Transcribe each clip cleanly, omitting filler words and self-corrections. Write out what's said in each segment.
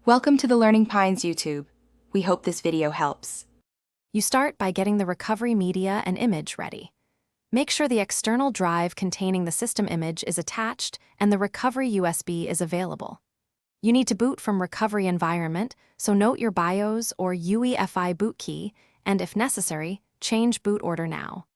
Welcome to the Learning Pines YouTube. We hope this video helps. You start by getting the recovery media and image ready. Make sure the external drive containing the system image is attached and the recovery USB is available. You need to boot from recovery environment, so note your BIOS or UEFI boot key, and if necessary, change boot order now.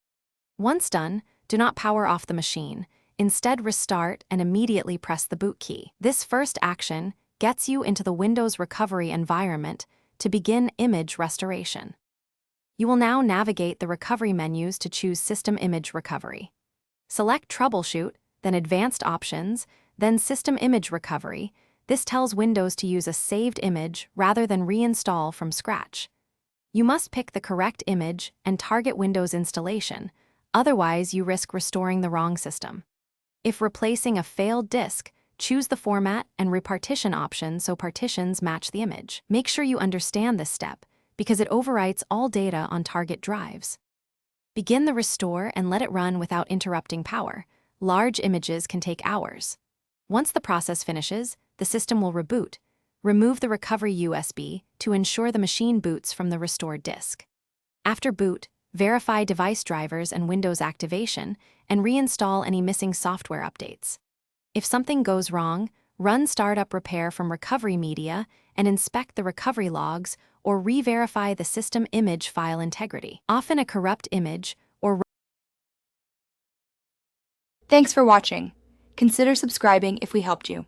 Once done, do not power off the machine. Instead, restart and immediately press the boot key. This first action gets you into the Windows recovery environment to begin image restoration. You will now navigate the recovery menus to choose System Image Recovery. Select Troubleshoot, then Advanced Options, then System Image Recovery. This tells Windows to use a saved image rather than reinstall from scratch. You must pick the correct image and target Windows installation, otherwise you risk restoring the wrong system. If replacing a failed disk, choose the Format and Repartition option so partitions match the image. Make sure you understand this step, because it overwrites all data on target drives. Begin the restore and let it run without interrupting power. Large images can take hours. Once the process finishes, the system will reboot. Remove the recovery USB to ensure the machine boots from the restored disk. After boot, verify device drivers and Windows activation, and reinstall any missing software updates. If something goes wrong, run startup repair from recovery media and inspect the recovery logs or re-verify the system image file integrity. Often a corrupt image or... Thanks for watching. Consider subscribing if we helped you.